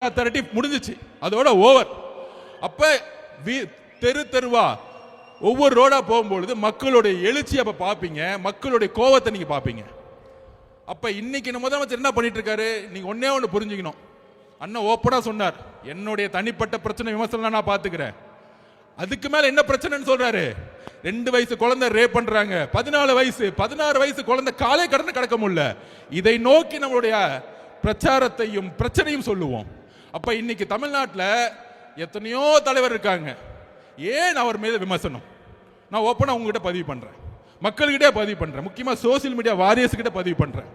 திரட்டி முடிஞ்சிச்சு, அதோட ஓவர். அப்ப தெரு தெருவா ஒவ்வொரு ரோடா போகும்பொழுது மக்களுடைய எழுச்சி அப்ப பாப்பீங்க, மக்களுடைய கோவத்தை நீங்க பாப்பீங்க. அப்ப இன்னைக்கு நம்ம முதலமைச்சர் என்ன பண்ணிட்டு இருக்காரு, நீங்க ஒன்னே ஒன்று புரிஞ்சுக்கணும். அண்ணன் ஓப்பனா சொன்னார், என்னுடைய தனிப்பட்ட பிரச்சனை விமர்சனம் நான் பாத்துக்கிறேன். அதுக்கு மேல என்ன பிரச்சனைன்னு சொல்றாரு. 2 வயசு குழந்தை ரேப் பண்றாங்க, 14 வயசு 16 வயசு குழந்தை காலை கடந்து கடக்க முடியல. இதை நோக்கி நம்மளுடைய பிரச்சாரத்தையும் பிரச்சனையும் சொல்லுவோம். அப்ப இன்னைக்கு தமிழ்நாட்டில் எத்தனையோ தலைவர் இருக்காங்க, ஏன் அவர் மீது விமர்சனம்? நான் ஓப்பனா உங்ககிட்ட பதிவு பண்றேன், மக்கள்கிட்ட பதிவு பண்றேன், முக்கியமா சோசியல் மீடியா வாரியர்ஸ் கிட்ட பதிவு பண்றேன்.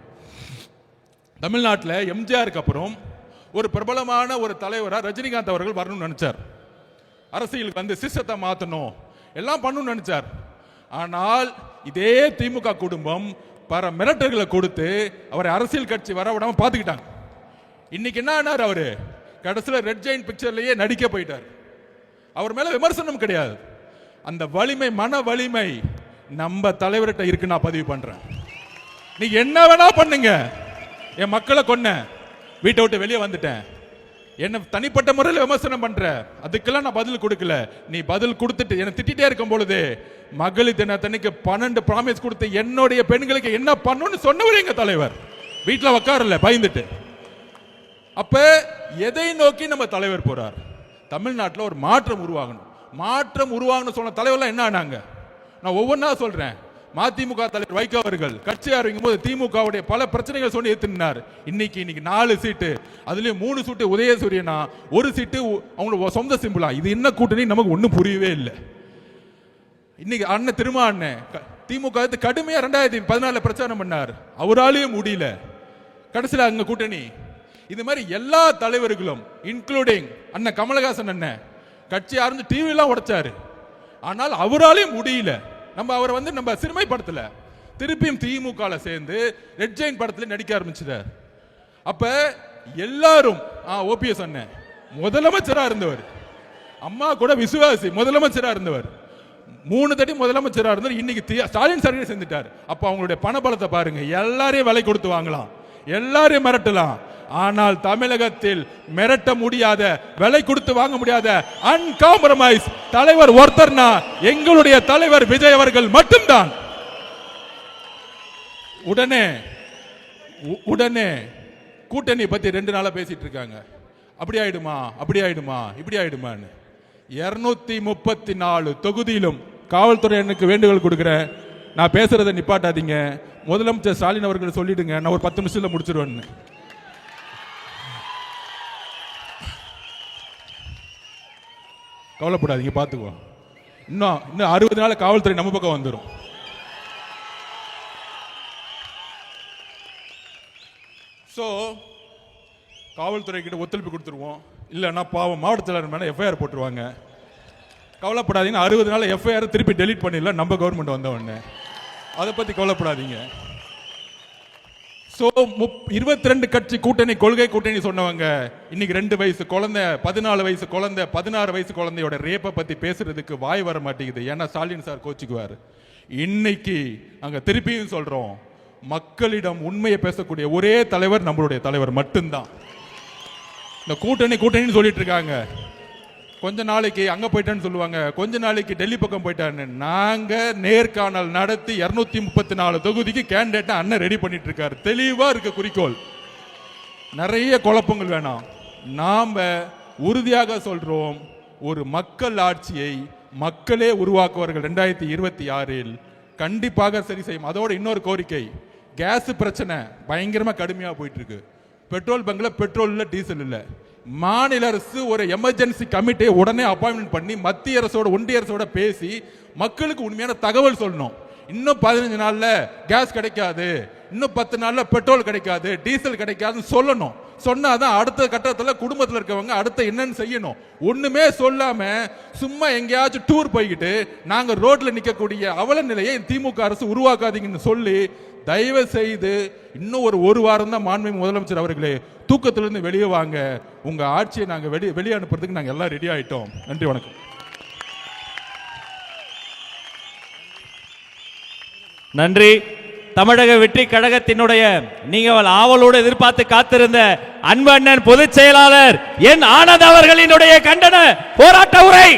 தமிழ்நாட்டில் எம்ஜிஆருக்கு அப்புறம் ஒரு பிரபலமான ஒரு தலைவரா ரஜினிகாந்த் அவர்கள் வரணும்னு நினைச்சார். அரசியலுக்கு வந்து சிஸ்டத்தை மாற்றணும் எல்லாம் பண்ணணும்னு நினைச்சார். ஆனால் இதே திமுக குடும்பம் பல மிரட்டல்களை கொடுத்து அவரை அரசியல் கட்சி வர விடாம பார்த்துக்கிட்டாங்க. இன்னைக்கு என்ன ஆனார், அவரு கடைசியில் ரெட் ஜெயின் பிக்சர்லயே நடிக்க போயிட்டார். அவர் மேல விமர்சனம் கிடையாது, அந்த வலிமை, மன வலிமை நம்ம தலைவர்கிட்ட இருக்கு. நான் பதிவு பண்றேன், நீ என்ன வேணா பண்ணுங்க, என் மக்களை கொன்ன, வீட்டை விட்டு வெளியே வந்துட்டேன், என்ன தனிப்பட்ட முறையில் விமர்சனம் பண்ற, அதுக்கெல்லாம் நான் பதில் கொடுக்கல. நீ பதில் கொடுத்துட்டு என்ன திட்டிட்டே இருக்கும் பொழுது மகளிர் தினத்தன்னைக்கு 12 ப்ராமிஸ் கொடுத்து என்னுடைய பெண்களுக்கு என்ன பண்ணணும்னு சொன்னவர் எங்க தலைவர். வீட்டில் உட்காரல பயந்துட்டு. அப்ப எதை நோக்கி நம்ம தலைவர் போறார்? தமிழ்நாட்டில் ஒரு மாற்றம் உருவாகணும். மாற்றம் உருவாகணும் சொன்ன தலைவர்லாம் என்ன ஆனாங்க? நான் ஒவ்வொன்றா சொல்றேன். மதிமுக தலைவர் வைகோ அவர்கள் கட்சி ஆரம்பிக்கும் போது திமுகவுடைய பல பிரச்சனைகள் சொல்லி ஏற்றினார். இன்னைக்கு 4 சீட்டு, அதுலயும் 3 சீட்டு உதயசூரியனா, 1 சீட்டு அவங்களோட சொந்த சிம்பிளா. இது என்ன கூட்டணி நமக்கு ஒன்றும் புரியவே இல்லை. இன்னைக்கு அண்ணன் திருமா அண்ணன் திமுக கடுமையா 2014 பிரச்சாரம் பண்ணார், அவராலையும் முடியல. கடைசியில் அங்க கூட்டணி. இது மாதிரி எல்லா தலைவர்களும் இன்க்ளூடிங் அண்ணன் கமலஹாசன் அண்ணன் கட்சி ஆரம்பிச்சு டிவி எல்லாம் உடைச்சாரு, ஆனால் அவராலையும் முடியல. நம்ம அவரை நம்ம சிறுமைப்படுத்தல, திருப்பியும் திமுக சேர்ந்து ரெட் ஜெயின் படத்துல நடிக்க ஆரம்பிச்சார். அப்ப எல்லாரும் ஓபிஎஸ் அண்ணன் முதலமைச்சரா இருந்தவர், அம்மா கூட விசுவாசி முதலமைச்சரா இருந்தவர், 3 தட்டி முதலமைச்சரா இருந்தார். இன்னைக்கு ஸ்டாலின் சர்வே செஞ்சுட்டார். அப்ப அவங்களுடைய பணபலத்தை பாருங்க, எல்லாரையும் விலை கொடுத்து வாங்கலாம், எல்லாரையும் மிரட்டலாம். ஆனால் தமிழகத்தில் மிரட்ட முடியாத, விலை கொடுத்து வாங்க முடியாத அன்காம்ப்ரமைஸ் தலைவர் ஒருத்தர்னா எங்களுடைய தலைவர் விஜய் அவர்கள் மட்டும்தான். உடனே கூட்டணி பத்தி 2 நாளா பேசிட்டு இருக்காங்க. அப்படி ஆயிடுமா, அப்படி ஆயிடுமா, இப்படி ஆயிடுமான்னு. 234 தொகுதியிலும் காவல்துறை எனக்கு வேண்டுகோள் கொடுக்கிறேன், நான் பேசுறதை நிப்பாட்டாதீங்க. முதலமைச்சர் ஸ்டாலின் அவர்கள் சொல்லிடுங்க, நான் ஒரு 10 நிமிஷத்துல முடிச்சிருவேன்னு. கவலைப்படாதீங்க, பார்த்துக்குவோம். இன்னும் 60 நாள் காவல்துறை நம்ம பக்கம் வந்துடும். ஸோ காவல்துறை கிட்ட ஒத்துழைப்பு கொடுத்துருவோம், இல்லைன்னா பாவம் மாவட்ட செயலாளர் மேலே எஃப்ஐஆர் போட்டுருவாங்க. கவலைப்படாதீங்க, 60 நாள் எஃப்ஐஆர் திருப்பி டெலீட் பண்ணிடலாம் நம்ம கவர்மெண்ட் வந்த உடனே, அதை பற்றி கவலைப்படாதீங்க. ஸோ 22 கட்சி கூட்டணி, கொள்கை கூட்டணி சொன்னவங்க இன்னைக்கு 2 வயசு குழந்தை, 14 வயசு குழந்தை, 16 வயசு குழந்தையோட ரேப்பை பத்தி பேசுறதுக்கு வாய் வர மாட்டேங்குது. ஏன்னா ஸ்டாலின் சார் கோச்சுக்குவார். இன்னைக்கு அங்க திருப்பியும் சொல்றோம், மக்களிடம் உண்மையை பேசக்கூடிய ஒரே தலைவர் நம்மளுடைய தலைவர் மட்டும்தான். இந்த கூட்டணின்னு சொல்லிட்டு இருக்காங்க, கொஞ்ச நாளைக்கு அங்க போயிட்டான்னு சொல்லுவாங்க, கொஞ்ச நாளைக்கு டெல்லி பக்கம் போயிட்டான்னு. நாங்க நேர்காணல் நடத்தி 234 தொகுதிக்கு கேண்டிடேட் அண்ணன் ரெடி பண்ணிட்டு இருக்காரு. தெளிவா இருக்க குறிக்கோள், நிறைய குழப்பங்கள் வேணாம். நாம உறுதியாக சொல்றோம், ஒரு மக்கள் ஆட்சியை மக்களே உருவாக்குவார்கள் 2026 கண்டிப்பாக சரி செய்யும். அதோட இன்னொரு கோரிக்கை, கேஸ் பிரச்சனை பயங்கரமா கடுமையா போயிட்டு இருக்கு. பெட்ரோல் பங்க்ல பெட்ரோல் இல்ல, டீசல் இல்ல. மாநில அரசு ஒரு எமர்ஜென்சி கமிட்டியை உடனே அப்பாயின்மெண்ட் பண்ணி மத்திய அரசோட ஒன்றிய அரசோட பேசி மக்களுக்கு உண்மையான தகவல் சொல்லணும். இன்னும் 15 நாள்ல கேஸ் கிடைக்காது, இன்னும் 10 நாள்ல பெட்ரோல் கிடைக்காது, டீசல் கிடைக்காதுன்னு சொல்லணும். சொன்னாதான் அடுத்த கட்டத்தில் குடும்பத்தில் இருக்கவங்க அடுத்த என்னன்னு செய்யணும். ஒண்ணுமே சொல்லாம சும்மா எங்கேயாச்சும் டூர் போய்கிட்டு நாங்க ரோட்ல நிக்கக்கூடிய அவல நிலையை திமுக அரசு உருவாக்காதீங்கன்னு சொல்லி, தயவு செய்து இன்னும் ஒரு வாரம் தான் மாண்புமிகு முதலமைச்சர் அவர்களே, தூக்கத்திலிருந்து வெளியே வாங்க. உங்க ஆட்சியை நாங்க வெளியே அனுப்புறதுக்கு நாங்க எல்லாம் ரெடி ஆயிட்டோம். நன்றி, வணக்கம். நன்றி. தமிழக வெற்றி கழகத்தினுடைய நீங்கள் ஆவலோடு எதிர்பார்த்து காத்திருந்த அன்பு அண்ணன் பொதுச் செயலாளர் என் ஆனந்த் அவர்களினுடைய கண்டன போராட்ட உரை.